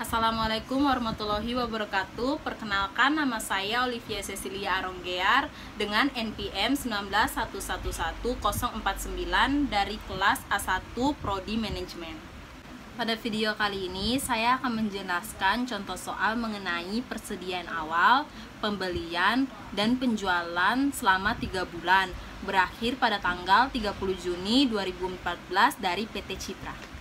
Assalamualaikum warahmatullahi wabarakatuh. Perkenalkan, nama saya Olivia Cecilia Aronggear dengan NPM 191110049 dari kelas A1 Prodi Manajemen. Pada video kali ini saya akan menjelaskan contoh soal mengenai persediaan awal, pembelian, dan penjualan selama 3 bulan berakhir pada tanggal 30 Juni 2014 dari PT Citra.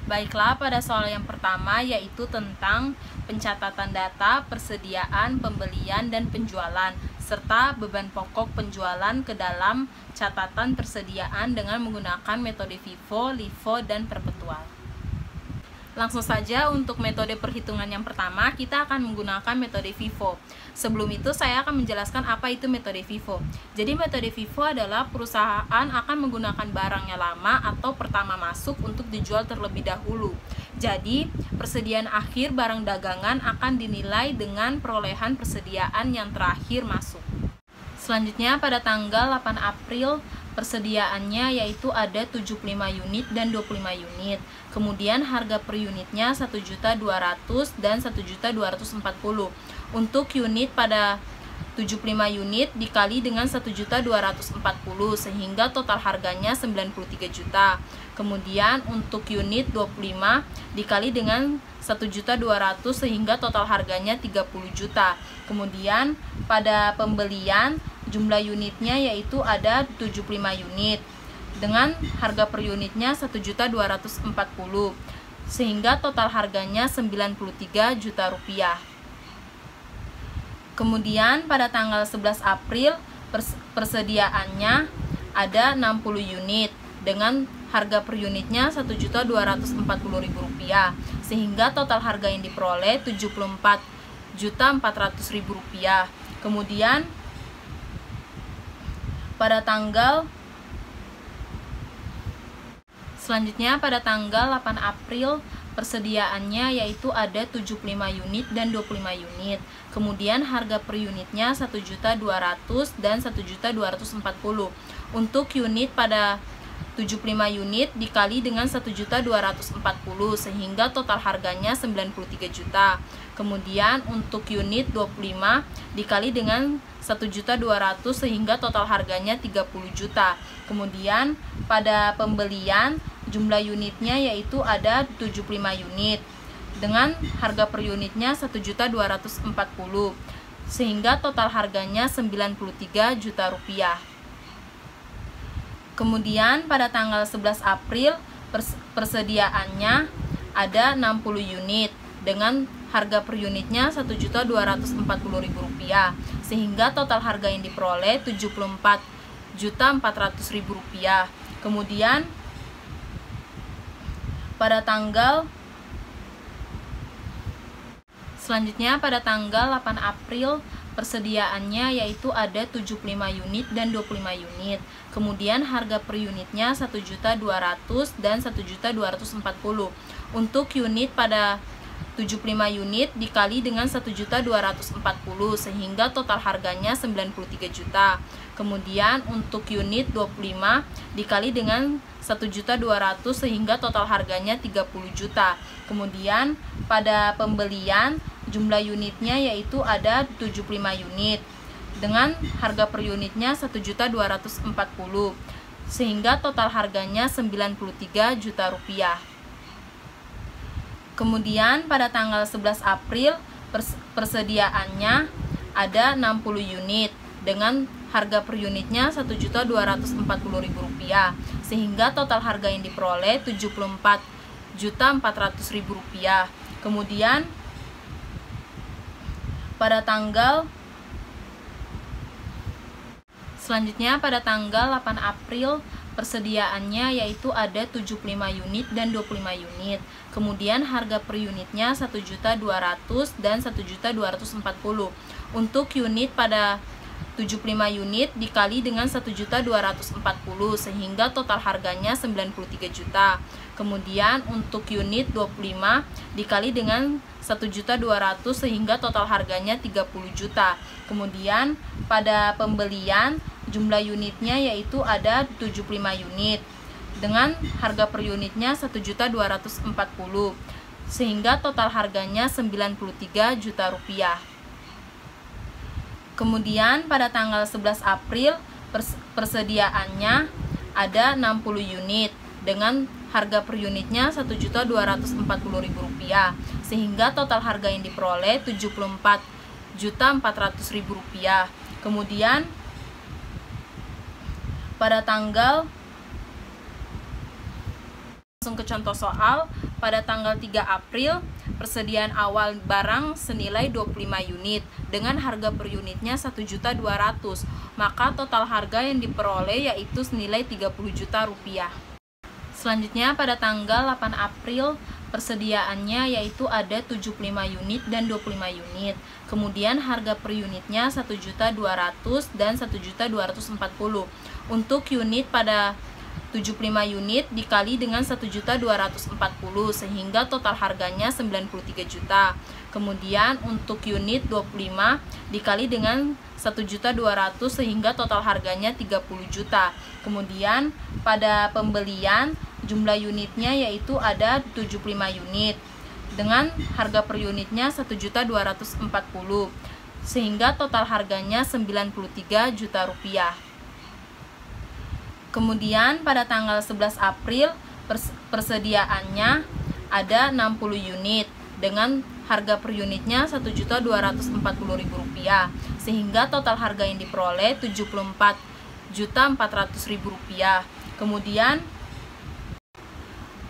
Baiklah, pada soal yang pertama yaitu tentang pencatatan data, persediaan, pembelian, dan penjualan, serta beban pokok penjualan ke dalam catatan persediaan dengan menggunakan metode FIFO, LIFO, dan perpetual. Langsung saja untuk metode perhitungan yang pertama, kita akan menggunakan metode FIFO. Sebelum itu saya akan menjelaskan apa itu metode FIFO. Jadi metode FIFO adalah perusahaan akan menggunakan barangnya lama atau pertama masuk untuk dijual terlebih dahulu. Jadi persediaan akhir barang dagangan akan dinilai dengan perolehan persediaan yang terakhir masuk. Selanjutnya pada tanggal 8 April persediaannya yaitu ada 75 unit dan 25 unit. Kemudian harga per unitnya 1.200.000 dan 1.240.000. Untuk unit pada 75 unit dikali dengan 1.240 sehingga total harganya 93 juta. Kemudian untuk unit 25 dikali dengan 1.200 sehingga total harganya 30 juta. Kemudian pada pembelian jumlah unitnya yaitu ada 75 unit dengan harga per unitnya 1.240 sehingga total harganya 93 juta rupiah. Kemudian pada tanggal 11 April persediaannya ada 60 unit dengan harga per unitnya 1.240.000 rupiah sehingga total harga yang diperoleh 74.400.000 rupiah. Kemudian pada tanggal selanjutnya pada tanggal 8 April persediaannya yaitu ada 75 unit dan 25 unit. Kemudian harga per unitnya 1.200.000 dan 1.240.000. Untuk unit pada 75 unit dikali dengan 1.240 sehingga total harganya 93 juta. Kemudian untuk unit 25 dikali dengan 1.200 sehingga total harganya 30 juta. Kemudian pada pembelian jumlah unitnya yaitu ada 75 unit dengan harga per unitnya 1.240 sehingga total harganya 93 juta rupiah. Kemudian pada tanggal 11 April persediaannya ada 60 unit dengan harga per unitnya 1.240.000 rupiah sehingga total harga yang diperoleh 74.400.000 rupiah. Kemudian pada tanggal selanjutnya pada tanggal 8 April persediaannya yaitu ada 75 unit dan 25 unit. Kemudian harga per unitnya 1.200.000 dan 1.240.000. Untuk unit pada 75 unit dikali dengan 1.240 sehingga total harganya 93 juta. Kemudian untuk unit 25 dikali dengan 1.200 sehingga total harganya 30 juta. Kemudian pada pembelian jumlah unitnya yaitu ada 75 unit dengan harga per unitnya 1.240 sehingga total harganya 93 juta rupiah. Kemudian pada tanggal 11 April persediaannya ada 60 unit dengan harga per unitnya 1.240.000 rupiah sehingga total harga yang diperoleh 74.400.000 rupiah. Kemudian pada tanggal selanjutnya pada tanggal 8 April persediaannya yaitu ada 75 unit dan 25 unit. Kemudian harga per unitnya 1.200.000 dan 1.240.000. Untuk unit pada 75 unit dikali dengan 1.240 sehingga total harganya 93 juta. Kemudian untuk unit 25 dikali dengan 1.200 sehingga total harganya 30 juta. Kemudian pada pembelian jumlah unitnya yaitu ada 75 unit dengan harga per unitnya 1.240 sehingga total harganya 93 juta rupiah. Kemudian pada tanggal 11 April persediaannya ada 60 unit dengan harga per unitnya Rp1.240.000, sehingga total harga yang diperoleh Rp74.400.000. Kemudian pada tanggal, langsung ke contoh soal, pada tanggal 3 April persediaan awal barang senilai 25 unit dengan harga per unitnya Rp1.200.000, maka total harga yang diperoleh yaitu senilai Rp30 juta. Selanjutnya pada tanggal 8 April persediaannya yaitu ada 75 unit dan 25 unit. Kemudian harga per unitnya Rp1.200.000 dan Rp1.240.000. Untuk unit pada 75 unit dikali dengan Rp1.240.000 sehingga total harganya 93 juta. Kemudian untuk unit 25 dikali dengan Rp1.200.000 sehingga total harganya 30 juta. Kemudian pada pembelian jumlah unitnya yaitu ada 75 unit dengan harga per unitnya Rp1.240.000 sehingga total harganya 93 juta rupiah. Kemudian pada tanggal 11 April persediaannya ada 60 unit dengan harga per unitnya Rp1.240.000 sehingga total harga yang diperoleh Rp74.400.000.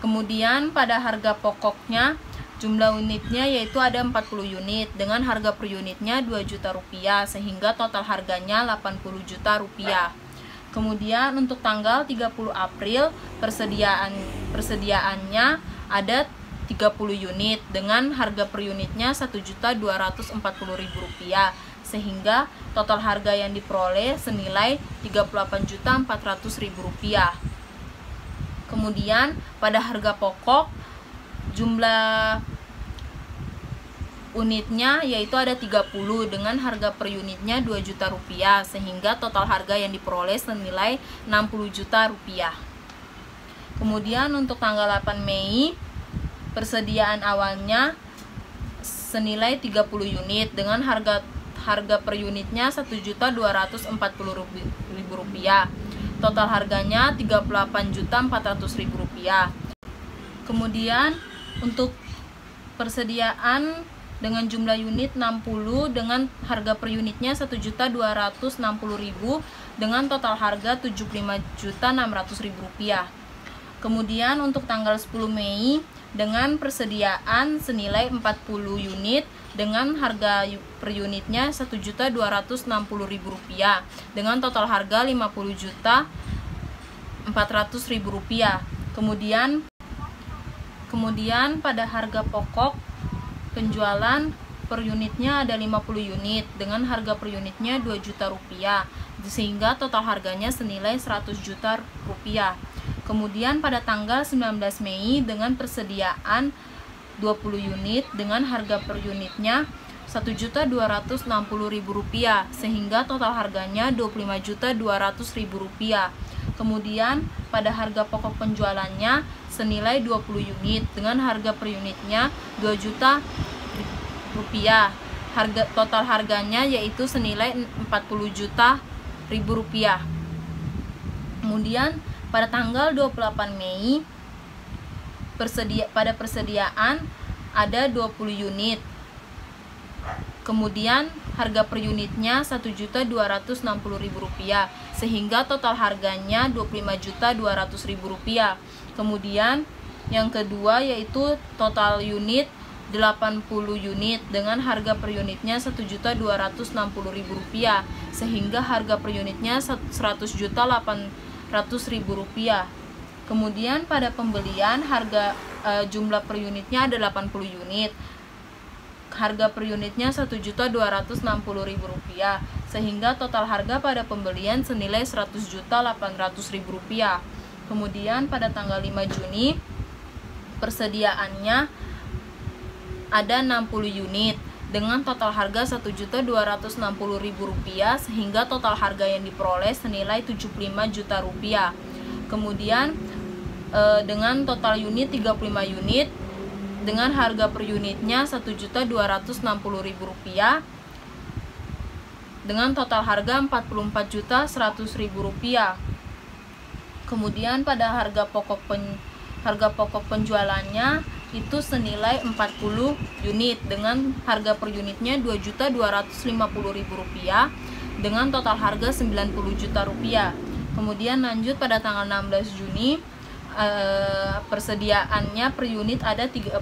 Kemudian pada harga pokoknya jumlah unitnya yaitu ada 40 unit dengan harga per unitnya Rp2 juta sehingga total harganya Rp80 juta. Kemudian untuk tanggal 30 April persediaannya ada 30 unit dengan harga per unitnya Rp1.240.000 sehingga total harga yang diperoleh senilai Rp38.400.000. Kemudian pada harga pokok jumlah unitnya yaitu ada 30 dengan harga per unitnya Rp2 juta sehingga total harga yang diperoleh senilai Rp60 juta. Kemudian untuk tanggal 8 Mei persediaan awalnya senilai 30 unit dengan harga per unitnya Rp1.240.000. Total harganya Rp38.400.000. Kemudian untuk persediaan dengan jumlah unit 60 dengan harga per unitnya Rp1.260.000 dengan total harga Rp75.600.000. Kemudian untuk tanggal 10 Mei dengan persediaan senilai 40 unit dengan harga per unitnya Rp1.260.000 dengan total harga Rp50.400.000. Kemudian pada harga pokok penjualan per unitnya ada 50 unit dengan harga per unitnya Rp2 juta sehingga total harganya senilai Rp100 juta. Kemudian pada tanggal 19 Mei dengan persediaan 20 unit dengan harga per unitnya Rp1.260.000 sehingga total harganya Rp25.200.000. Kemudian pada harga pokok penjualannya senilai 20 unit dengan harga per unitnya Rp2 juta. Total harganya yaitu senilai Rp40 juta. Kemudian pada tanggal 28 Mei pada persediaan ada 20 unit. Kemudian harga per unitnya Rp1.260.000 sehingga total harganya Rp25.200.000. Kemudian yang kedua yaitu total unit 80 unit dengan harga per unitnya Rp1.260.000 sehingga harga per unitnya Rp100.800.000. Kemudian pada pembelian harga jumlah per unitnya ada 80 unit. Harga per unitnya Rp1.260.000 sehingga total harga pada pembelian senilai Rp100.800.000. Kemudian pada tanggal 5 Juni persediaannya ada 60 unit dengan total harga Rp1.260.000 sehingga total harga yang diperoleh senilai Rp75 juta. Kemudian dengan total unit 35 unit dengan harga per unitnya Rp1.260.000 dengan total harga Rp44.100.000. Kemudian pada harga pokok penjualannya itu senilai 40 unit dengan harga per unitnya Rp2.250.000 dengan total harga Rp90 juta. Kemudian lanjut pada tanggal 16 Juni, persediaannya per unit ada 35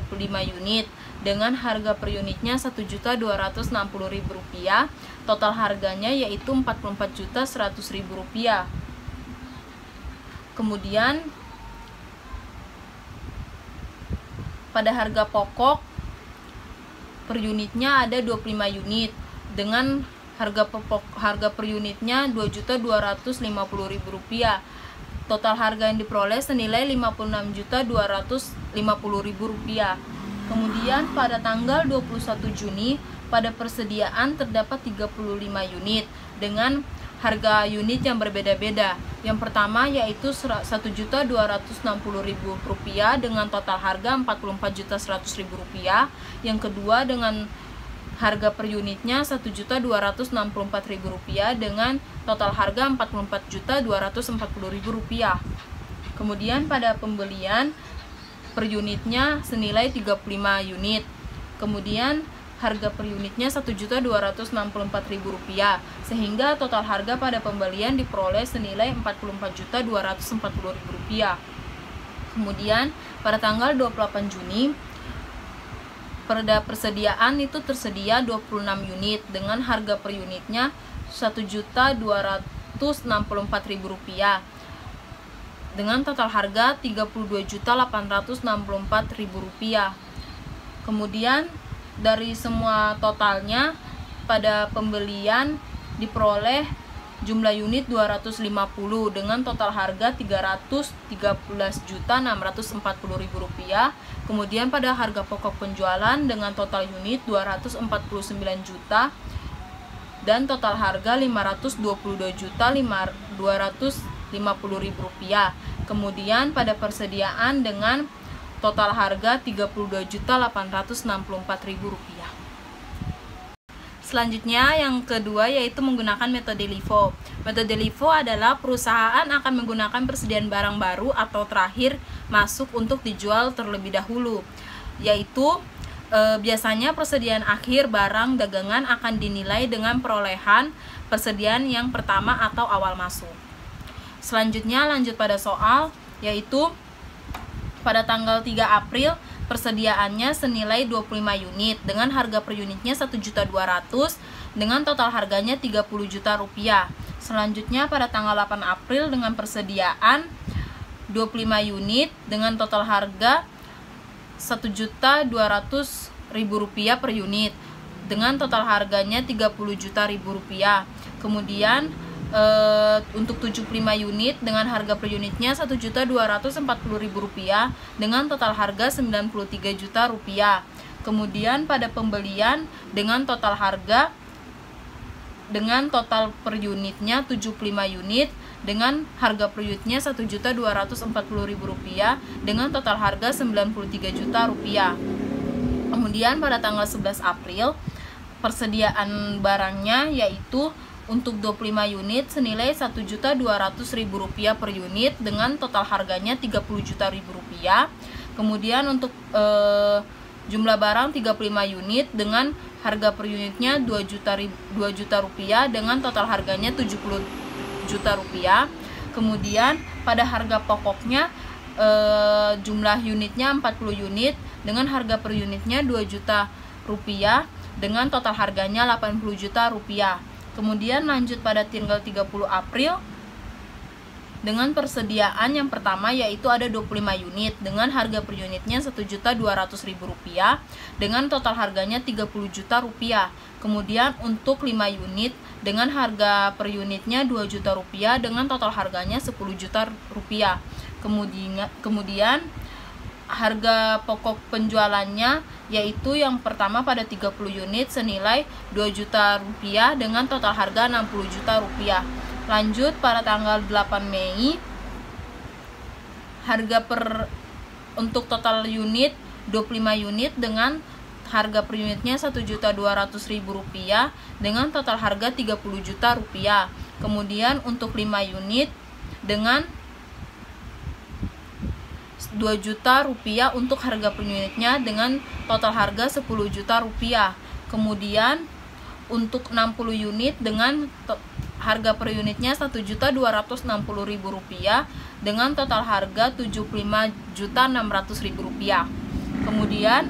unit dengan harga per unitnya Rp1.260.000, total harganya yaitu Rp44.100.000. Kemudian pada harga pokok per unitnya ada 25 unit dengan harga per unitnya Rp2.250.000. Total harga yang diperoleh senilai Rp56.250.000. Kemudian pada tanggal 21 Juni pada persediaan terdapat 35 unit dengan harga unit yang berbeda-beda. Yang pertama yaitu Rp1.260.000 dengan total harga Rp44.100.000. Yang kedua dengan harga per unitnya Rp1.264.000 dengan total harga Rp44.240.000. Kemudian pada pembelian per unitnya senilai 35 unit. Kemudian harga per unitnya Rp1.264.000 sehingga total harga pada pembelian diperoleh senilai Rp44.240.000. Kemudian pada tanggal 28 Juni perda persediaan itu tersedia 26 unit dengan harga per unitnya Rp1.264.000 dengan total harga Rp32.864.000. Kemudian dari semua totalnya pada pembelian diperoleh jumlah unit 250 dengan total harga Rp313.640.000. Kemudian pada harga pokok penjualan dengan total unit 249 juta dan total harga Rp522.250.000. Kemudian pada persediaan dengan total harga Rp32.864.000. Selanjutnya yang kedua yaitu menggunakan metode LIFO. Metode LIFO adalah perusahaan akan menggunakan persediaan barang baru atau terakhir masuk untuk dijual terlebih dahulu. Yaitu biasanya persediaan akhir barang dagangan akan dinilai dengan perolehan persediaan yang pertama atau awal masuk. Selanjutnya lanjut pada soal yaitu pada tanggal 3 April persediaannya senilai 25 unit dengan harga per unitnya Rp1.200.000 dengan total harganya Rp30 juta. Selanjutnya pada tanggal 8 April dengan persediaan 25 unit dengan total harga Rp1.200.000 per unit dengan total harganya Rp30 juta. Kemudian untuk 75 unit dengan harga per unitnya Rp1.240.000 dengan total harga Rp93 juta. Kemudian pada pembelian dengan total harga per unitnya 75 unit dengan harga per unitnya Rp1.240.000 dengan total harga Rp93 juta. Kemudian pada tanggal 11 April persediaan barangnya yaitu untuk 25 unit senilai Rp1.200.000 per unit dengan total harganya Rp30 juta. Kemudian untuk jumlah barang 35 unit dengan harga per unitnya Rp2 juta dengan total harganya Rp70 juta. Kemudian pada harga pokoknya jumlah unitnya 40 unit dengan harga per unitnya Rp2 juta dengan total harganya Rp80 juta. Kemudian lanjut pada tanggal 30 April dengan persediaan yang pertama yaitu ada 25 unit dengan harga per unitnya Rp1.200.000 dengan total harganya Rp30 juta. Kemudian untuk 5 unit dengan harga per unitnya Rp2 juta dengan total harganya Rp10 juta. Kemudian harga pokok penjualannya yaitu yang pertama pada 30 unit senilai Rp2 juta dengan total harga Rp60 juta. Lanjut pada tanggal 8 Mei harga untuk total unit 25 unit dengan harga per unitnya Rp1.200.000 dengan total harga Rp30 juta. Kemudian untuk 5 unit dengan Rp2 juta untuk harga per unitnya dengan total harga Rp10 juta. Kemudian untuk 60 unit dengan harga per unitnya Rp1.260.000 dengan total harga Rp75.600.000. Kemudian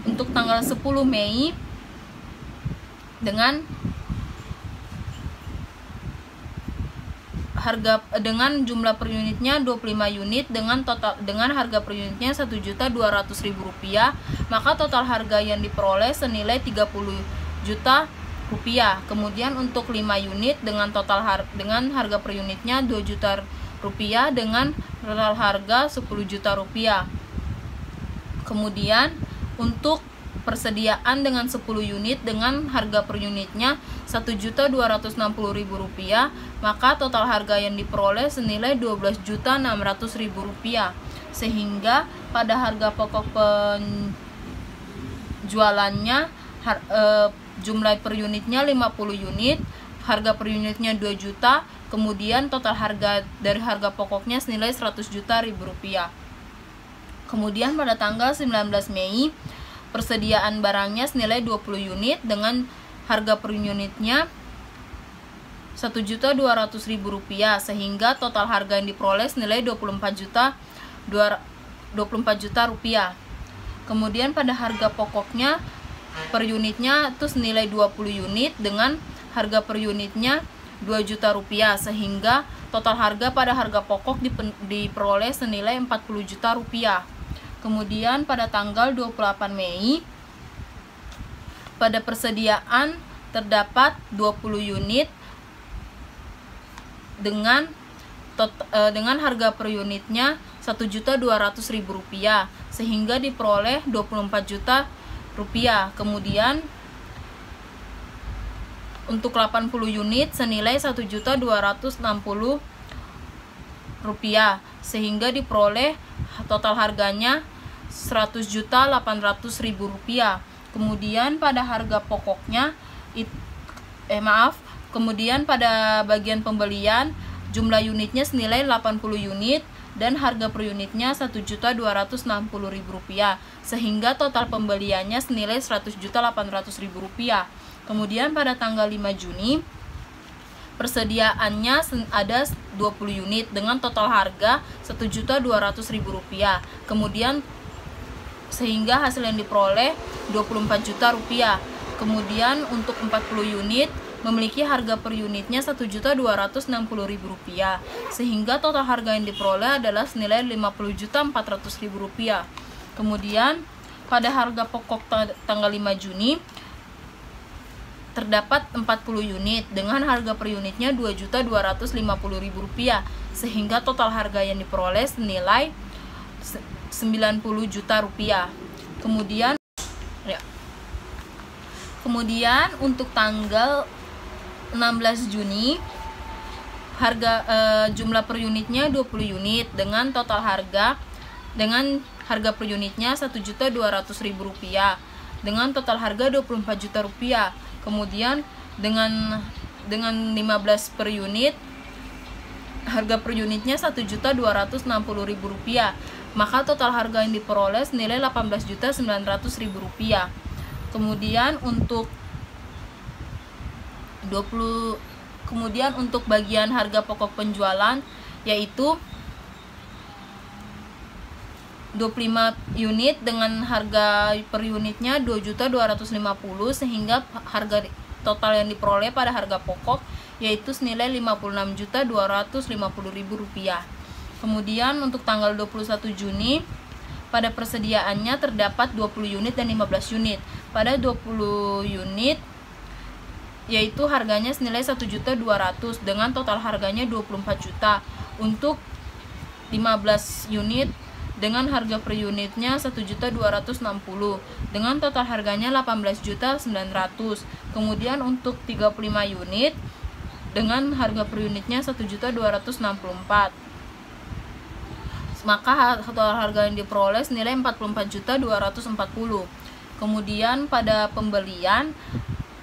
untuk tanggal 10 Mei dengan jumlah per unitnya 25 unit dengan harga per unitnya Rp1.200.000, maka total harga yang diperoleh senilai Rp30 juta. Kemudian untuk 5 unit dengan harga per unitnya Rp2 juta dengan total harga Rp10 juta. Kemudian untuk persediaan dengan 10 unit dengan harga per unitnya Rp1.260.000, maka total harga yang diperoleh senilai Rp12.600.000, sehingga pada harga pokok penjualannya jumlah per unitnya 50 unit, harga per unitnya 2 juta, kemudian total harga dari harga pokoknya senilai Rp100 juta. Kemudian pada tanggal 19 Mei persediaan barangnya senilai 20 unit dengan harga per unitnya Rp1.200.000, sehingga total harga yang diperoleh senilai Rp24 juta. Kemudian pada harga pokoknya per unitnya itu senilai 20 unit dengan harga per unitnya Rp2 juta, sehingga total harga pada harga pokok diperoleh senilai Rp40 juta. Kemudian pada tanggal 28 Mei pada persediaan terdapat 20 unit dengan harga per unitnya Rp1.200.000, sehingga diperoleh Rp24 juta. Kemudian untuk 80 unit senilai Rp1.260.000, sehingga diperoleh total harganya Rp100.800.000. Kemudian pada harga pokoknya kemudian pada bagian pembelian jumlah unitnya senilai 80 unit dan harga per unitnya Rp1.260.000, sehingga total pembeliannya senilai Rp100.800.000. Kemudian pada tanggal 5 Juni persediaannya ada 20 unit dengan total harga Rp1.200.000. Kemudian sehingga hasil yang diperoleh Rp24 juta. Kemudian untuk 40 unit memiliki harga per unitnya Rp1.260.000, sehingga total harga yang diperoleh adalah senilai Rp50.400.000. Kemudian pada harga pokok tanggal 5 Juni terdapat 40 unit dengan harga per unitnya Rp2.250.000, sehingga total harga yang diperoleh senilai Rp90 juta. Kemudian untuk tanggal 16 Juni harga jumlah per unitnya 20 unit dengan total harga per unitnya Rp1.200.000 dengan total harga Rp24 juta. Kemudian dengan 15 per unit harga per unitnya Rp1.260.000, maka total harga yang diperoleh senilai Rp18.900.000. Kemudian untuk bagian harga pokok penjualan yaitu 25 unit dengan harga per unitnya Rp2.250.000, sehingga harga total yang diperoleh pada harga pokok yaitu senilai Rp56.250.000. Kemudian untuk tanggal 21 Juni pada persediaannya terdapat 20 unit dan 15 unit. Pada 20 unit yaitu harganya senilai Rp1.200.000 dengan total harganya Rp24 juta. Untuk 15 unit dengan harga per unitnya Rp1.260.000 dengan total harganya Rp18.900.000. Kemudian untuk 35 unit dengan harga per unitnya Rp1.264.000, maka total harga yang diperoleh senilai 44.240. Kemudian pada pembelian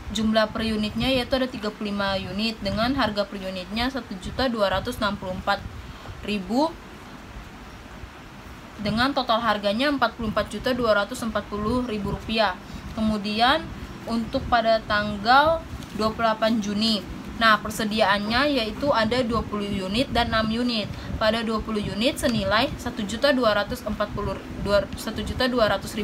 jumlah per unitnya yaitu ada 35 unit dengan harga per unitnya 1.264.000 dengan total harganya 44.240.000 rupiah. Kemudian untuk pada tanggal 28 Juni, nah persediaannya yaitu ada 20 unit dan 6 unit. Pada 20 unit senilai 1.200.000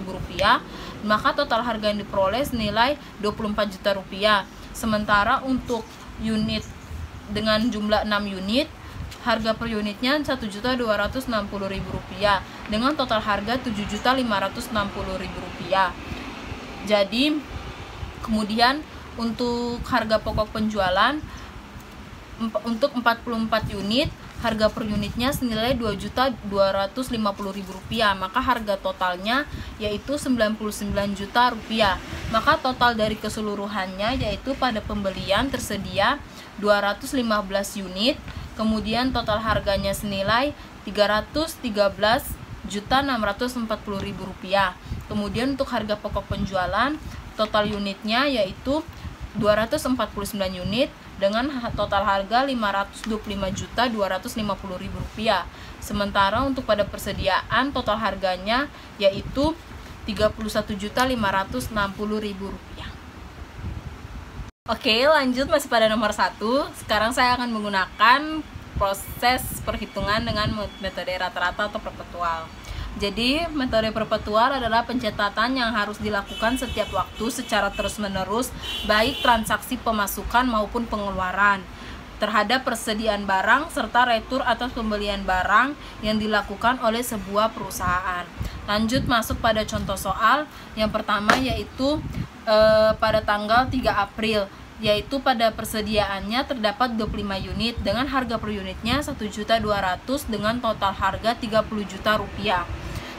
rupiah, maka total harga yang diperoleh senilai 24 juta rupiah. Sementara untuk unit dengan jumlah 6 unit, harga per unitnya 1.260.000 rupiah dengan total harga 7.560.000 rupiah. Jadi kemudian untuk harga pokok penjualan untuk 44 unit, harga per unitnya senilai 2.250.000 rupiah, maka harga totalnya yaitu 99 juta rupiah. Maka total dari keseluruhannya yaitu pada pembelian tersedia 215 unit, kemudian total harganya senilai 313.640.000 rupiah. Kemudian untuk harga pokok penjualan total unitnya yaitu 249 unit dengan total harga 525.250.000 rupiah. Sementara untuk pada persediaan total harganya yaitu 31.560.000 rupiah. Oke, lanjut masih pada nomor 1. Sekarang saya akan menggunakan proses perhitungan dengan metode rata-rata atau perpetual. Jadi, metode perpetual adalah pencatatan yang harus dilakukan setiap waktu secara terus-menerus, baik transaksi pemasukan maupun pengeluaran terhadap persediaan barang serta retur atas pembelian barang yang dilakukan oleh sebuah perusahaan. Lanjut masuk pada contoh soal. Yang pertama yaitu pada tanggal 3 April, yaitu pada persediaannya terdapat 25 unit dengan harga per unitnya 1.200.000 dengan total harga 30 juta rupiah.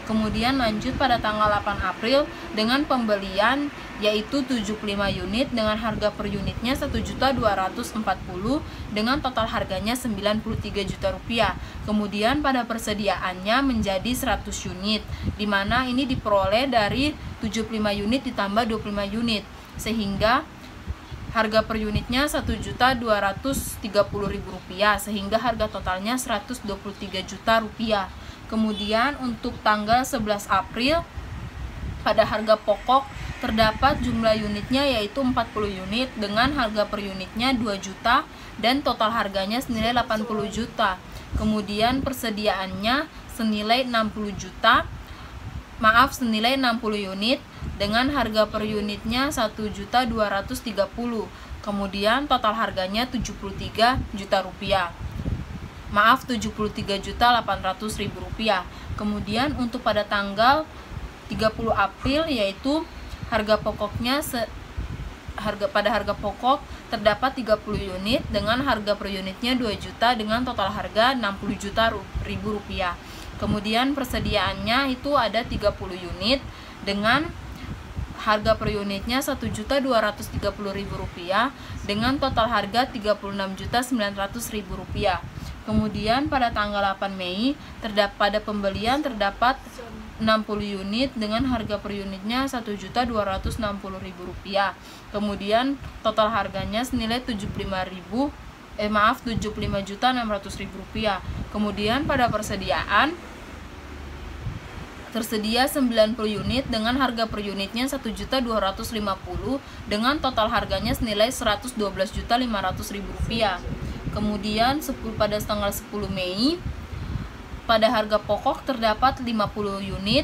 Kemudian lanjut pada tanggal 8 April dengan pembelian yaitu 75 unit dengan harga per unitnya 1.240.000 dengan total harganya 93 juta rupiah. Kemudian pada persediaannya menjadi 100 unit, di mana ini diperoleh dari 75 unit ditambah 25 unit, sehingga harga per unitnya 1.230.000 rupiah, sehingga harga totalnya 123 juta rupiah. Kemudian untuk tanggal 11 April pada harga pokok terdapat jumlah unitnya yaitu 40 unit dengan harga per unitnya 2 juta dan total harganya senilai 80 juta. Kemudian persediaannya senilai 60 unit dengan harga per unitnya 1.230.000. Kemudian total harganya 73 juta rupiah. 73.800.000 rupiah. Kemudian untuk pada tanggal 30 April yaitu harga pokoknya pada harga pokok terdapat 30 unit dengan harga per unitnya 2 juta dengan total harga 60 juta rupiah. Kemudian persediaannya itu ada 30 unit dengan harga per unitnya 1.230.000 rupiah dengan total harga 36.900.000 rupiah. Kemudian pada tanggal 8 Mei pada pembelian terdapat 60 unit dengan harga per unitnya 1.260.000 rupiah. Kemudian total harganya senilai 75.600.000 rupiah. Kemudian pada persediaan tersedia 90 unit dengan harga per unitnya 1.250.000 dengan total harganya senilai 112.500.000 rupiah. Kemudian pada tanggal 10 Mei pada harga pokok terdapat 50 unit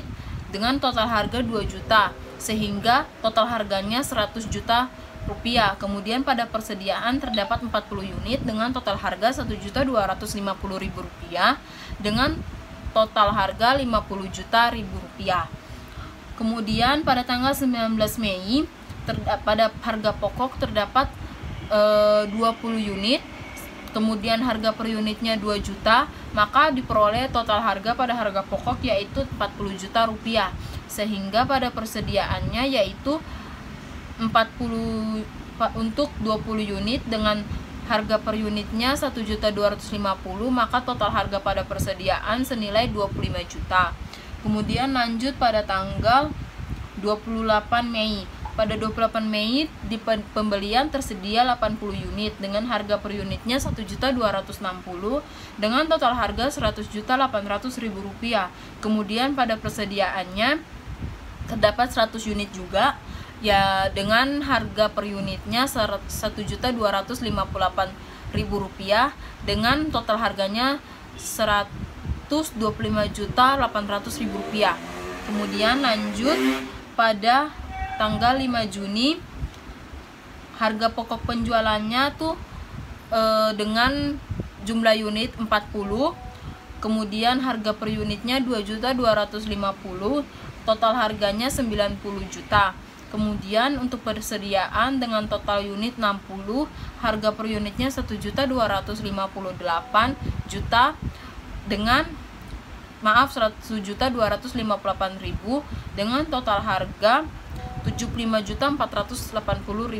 dengan total harga 2 juta sehingga total harganya 100 juta rupiah. Kemudian pada persediaan terdapat 40 unit dengan total harga 1.250.000 rupiah dengan total harga 50 juta rupiah. Kemudian pada tanggal 19 Mei pada harga pokok terdapat 20 unit, kemudian harga per unitnya 2 juta, maka diperoleh total harga pada harga pokok yaitu 40 juta rupiah, sehingga pada persediaannya yaitu untuk 20 unit dengan harga per unitnya 1.250.000, maka total harga pada persediaan senilai 25 juta. Kemudian lanjut pada tanggal 28 Mei. Pada 28 Mei di pembelian tersedia 80 unit dengan harga per unitnya 1.260.000 dengan total harga 100.800.000 rupiah. Kemudian pada persediaannya terdapat 100 unit juga ya dengan harga per unitnya 1.258.000 rupiah dengan total harganya 125.800.000 rupiah. Kemudian lanjut pada tanggal 5 Juni harga pokok penjualannya tuh dengan jumlah unit 40, kemudian harga per unitnya 2.250.000, total harganya 90 juta. Kemudian untuk persediaan dengan total unit 60, harga per unitnya 1.258 juta dengan 1.258.000 dengan total harga 75.480.000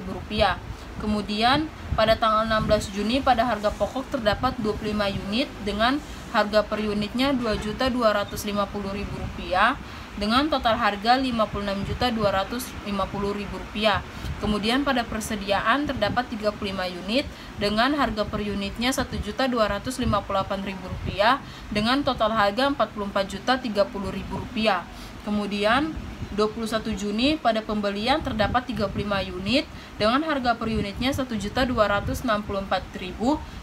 rupiah. Kemudian pada tanggal 16 Juni pada harga pokok terdapat 25 unit dengan harga per unitnya 2.250.000 rupiah dengan total harga 56.250.000 rupiah. Kemudian pada persediaan terdapat 35 unit dengan harga per unitnya 1.258.000 rupiah dengan total harga 44.030.000 rupiah. Kemudian 21 Juni pada pembelian terdapat 35 unit dengan harga per unitnya 1.264.000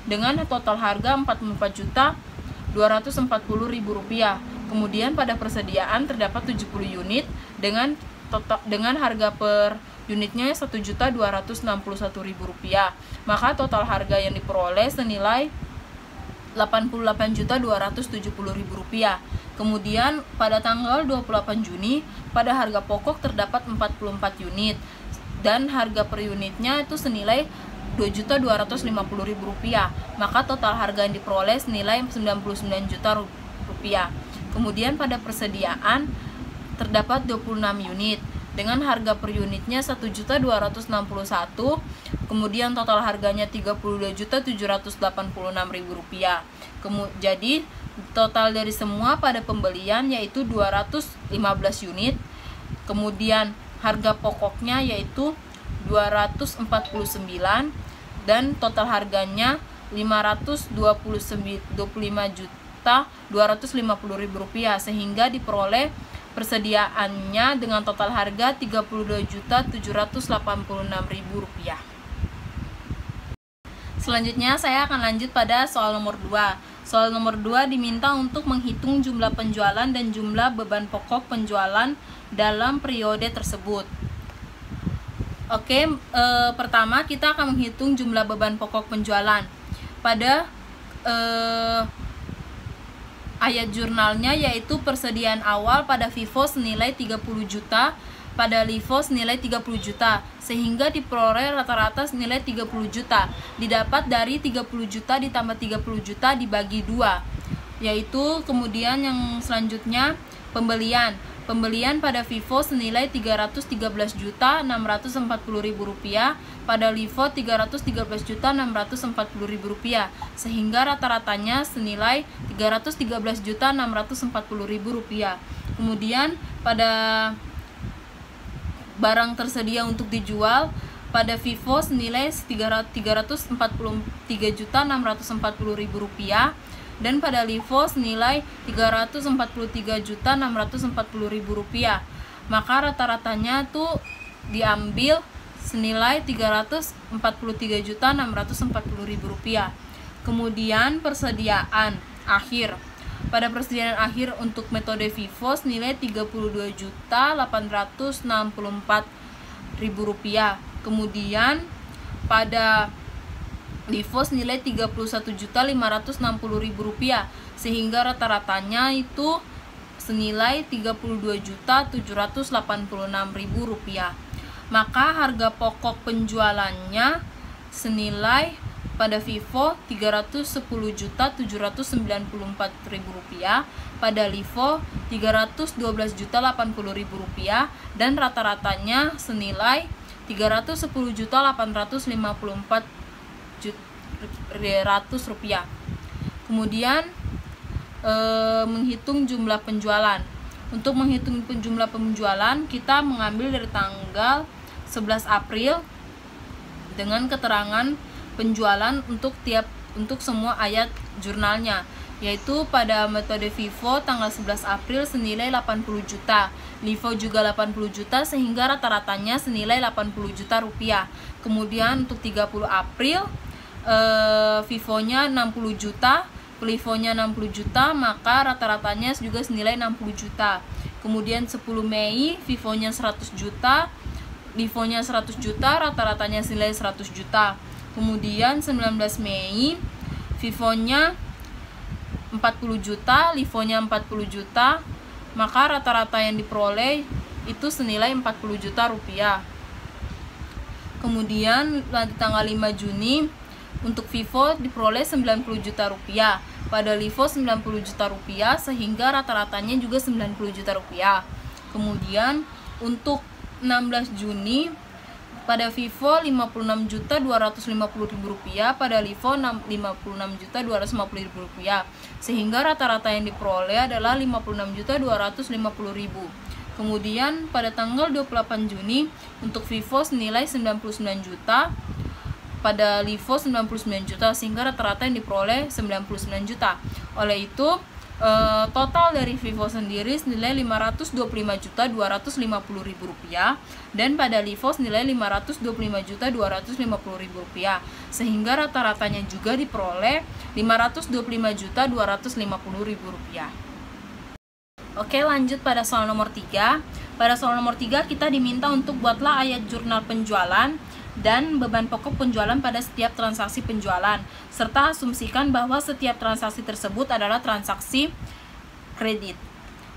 dengan total harga 44.240.000 rupiah. Kemudian pada persediaan terdapat 70 unit dengan harga per unitnya 1.261.000 rupiah. Maka total harga yang diperoleh senilai 88.270.000 rupiah. Kemudian pada tanggal 28 Juni pada harga pokok terdapat 44 unit dan harga per unitnya itu senilai 2.250.000 rupiah. Maka total harga yang diperoleh senilai 99 juta rupiah. Kemudian pada persediaan terdapat 26 unit dengan harga per unitnya 1.261, kemudian total harganya 32.786.000 rupiah. Jadi total dari semua pada pembelian yaitu 215 unit. Kemudian harga pokoknya yaitu 249 dan total harganya 525.250.000 rupiah sehingga diperoleh persediaannya dengan total harga 32.786.000 rupiah. Selanjutnya saya akan lanjut pada soal nomor 2. Soal nomor 2 diminta untuk menghitung jumlah penjualan dan jumlah beban pokok penjualan dalam periode tersebut. Oke, pertama kita akan menghitung jumlah beban pokok penjualan. Pada ayat jurnalnya yaitu persediaan awal pada FIFO senilai 30 juta, pada LIFO senilai 30 juta, sehingga diperoleh rata-rata senilai 30 juta. Didapat dari 30 juta ditambah 30 juta dibagi 2. Yaitu kemudian yang selanjutnya pembelian. Pembelian pada FIFO senilai 313.640.000 rupiah, pada LIFO 313.640.000 rupiah, sehingga rata-ratanya senilai 313.640.000 rupiah. Kemudian pada barang tersedia untuk dijual pada FIFO senilai 343.640.000 rupiah dan pada LIFO senilai 343.640.000 rupiah. Maka rata-ratanya tuh diambil senilai 343.640.000 rupiah. Kemudian persediaan akhir. Pada persediaan akhir untuk metode FIFO senilai 32.864.000 rupiah. Kemudian pada LIFO senilai 31.560.000 rupiah, sehingga rata-ratanya itu senilai 32.786.000 rupiah. Maka harga pokok penjualannya senilai pada FIFO 310.794.000 rupiah, pada LIFO 312.080.000 rupiah, dan rata-ratanya senilai 310.854.000 rupiah. Kemudian menghitung jumlah penjualan. Untuk menghitung jumlah penjualan, kita mengambil dari tanggal 11 April dengan keterangan penjualan untuk semua ayat jurnalnya, yaitu pada metode FIFO tanggal 11 April senilai 80 juta, LIFO juga 80 juta, sehingga rata-ratanya senilai 80 juta rupiah. Kemudian untuk 30 April FIFO-nya 60 juta, LIFO-nya 60 juta, maka rata-ratanya juga senilai 60 juta. Kemudian 10 Mei FIFO-nya 100 juta, LIFO-nya 100 juta, rata-ratanya senilai 100 juta. Kemudian 19 Mei FIFO-nya 40 juta, LIFO-nya 40 juta, maka rata-rata yang diperoleh itu senilai 40 juta rupiah. Kemudian nanti tanggal 5 Juni untuk FIFO diperoleh 90 juta rupiah, pada LIFO 90 juta rupiah, sehingga rata-ratanya juga 90 juta rupiah. Kemudian untuk 16 Juni pada FIFO 56.250.000 rupiah, pada LIFO 56.250.000 rupiah, sehingga rata-rata yang diperoleh adalah 56.250.000. Kemudian pada tanggal 28 Juni untuk FIFO senilai 99 juta, pada LIFO 99 juta, sehingga rata-rata yang diperoleh 99 juta. Oleh itu total dari FIFO sendiri senilai 525.250.000 rupiah, dan pada LIFO senilai 525.250.000 rupiah, sehingga rata-ratanya juga diperoleh 525.250.000 rupiah. Oke, lanjut pada soal nomor 3. Pada soal nomor 3 kita diminta untuk buatlah ayat jurnal penjualan dan beban pokok penjualan pada setiap transaksi penjualan, serta asumsikan bahwa setiap transaksi tersebut adalah transaksi kredit.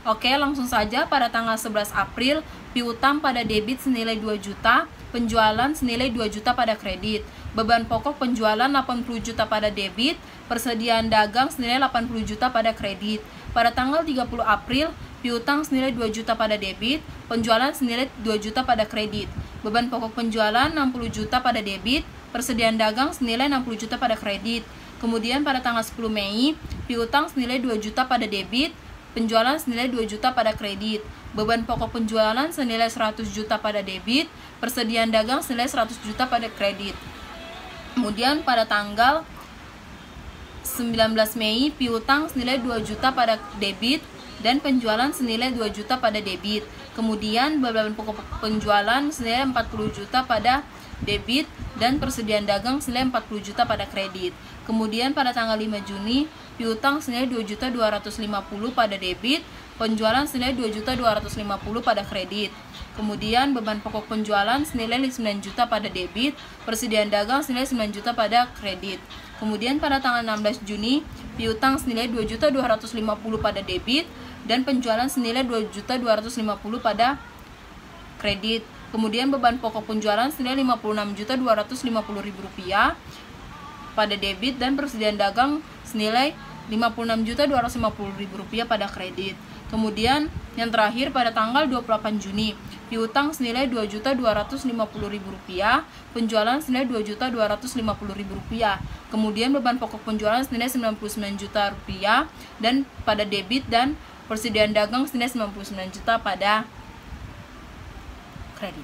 Oke, langsung saja. Pada tanggal 11 April, piutang pada debit senilai 2 juta, penjualan senilai 2 juta pada kredit. Beban pokok penjualan 80 juta pada debit, persediaan dagang senilai 80 juta pada kredit. Pada tanggal 30 April, piutang senilai 2 juta pada debit, penjualan senilai 2 juta pada kredit. Beban pokok penjualan 60 juta pada debit, persediaan dagang senilai 60 juta pada kredit. Kemudian pada tanggal 10 Mei, piutang senilai 2 juta pada debit, penjualan senilai 2 juta pada kredit. Beban pokok penjualan senilai 100 juta pada debit, persediaan dagang senilai 100 juta pada kredit. Kemudian pada tanggal 19 Mei, piutang senilai 2 juta pada debit dan penjualan senilai 2 juta pada debit. Kemudian beban pokok penjualan senilai 40 juta pada debit dan persediaan dagang senilai 40 juta pada kredit. Kemudian pada tanggal 5 Juni, piutang senilai 2.250.000 pada debit, penjualan senilai 2.250.000 pada kredit. Kemudian beban pokok penjualan senilai 9 juta pada debit, persediaan dagang senilai 9 juta pada kredit. Kemudian pada tanggal 16 Juni, piutang senilai 2.250.000 pada debit dan penjualan senilai 2.250.000 pada kredit. Kemudian beban pokok penjualan senilai 56.250.000 rupiah pada debit dan persediaan dagang senilai 56.250.000 rupiah pada kredit. Kemudian yang terakhir pada tanggal 28 Juni, piutang senilai 2.250.000 rupiah, penjualan senilai 2.250.000 rupiah. Kemudian beban pokok penjualan senilai 99 juta rupiah dan pada debit dan persediaan dagang senilai 99 juta pada kredit.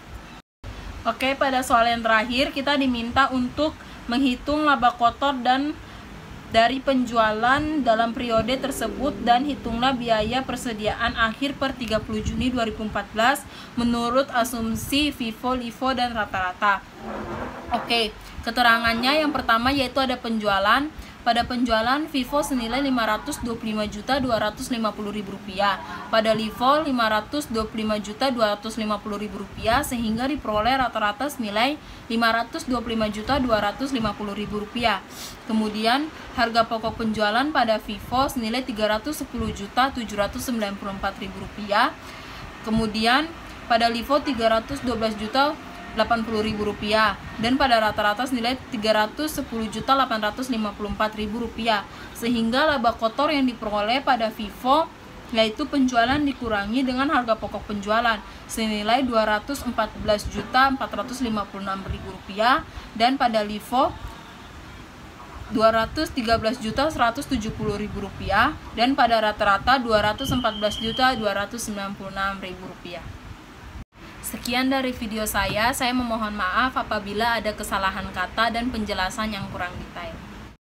Oke, pada soal yang terakhir kita diminta untuk menghitung laba kotor dan dari penjualan dalam periode tersebut dan hitunglah biaya persediaan akhir per 30 Juni 2014 menurut asumsi FIFO, LIFO, dan rata-rata. Oke, keterangannya yang pertama yaitu ada penjualan. Pada penjualan FIFO senilai 525.250.000 rupiah, pada LIFO 525.250.000 rupiah, sehingga diperoleh rata-rata senilai 525.250.000 rupiah. Kemudian harga pokok penjualan pada FIFO senilai 310.794.000 rupiah. Kemudian pada LIFO 312.080.000 rupiah dan pada rata-rata senilai 310.854.000 rupiah, sehingga laba kotor yang diperoleh pada FIFO yaitu penjualan dikurangi dengan harga pokok penjualan senilai 214.456.000 rupiah dan pada LIFO Rp213.170.000 dan pada rata-rata Rp214.296.000. Sekian dari video saya memohon maaf apabila ada kesalahan kata dan penjelasan yang kurang detail.